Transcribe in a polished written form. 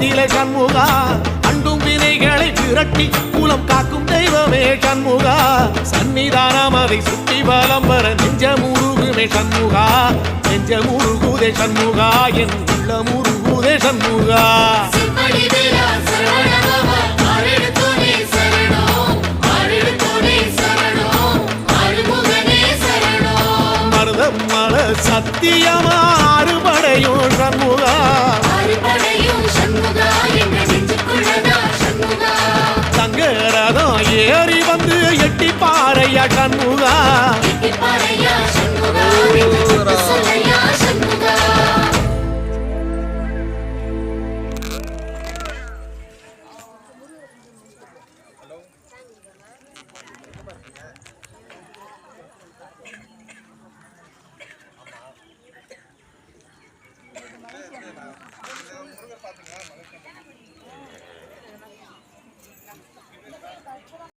நிலை சண்முகா அண்டும் வினைகளை விரட்டி குலம் காக்கும் தெய்வமே சண்முகா சன்னிதானம் அதை சுற்றி பலம் வர நெஞ்சமுருகுமே சண்முகா நெஞ்சமுருகுதே சண்முகா என் உள்ளமுருகுதே சண்முகா மருதமல சத்தியமா அறுபடையும் சண்முகா சங்கரதம் ஏறி வந்து எட்டி பாறையா சண்முகா முருகர் பாத்துங்க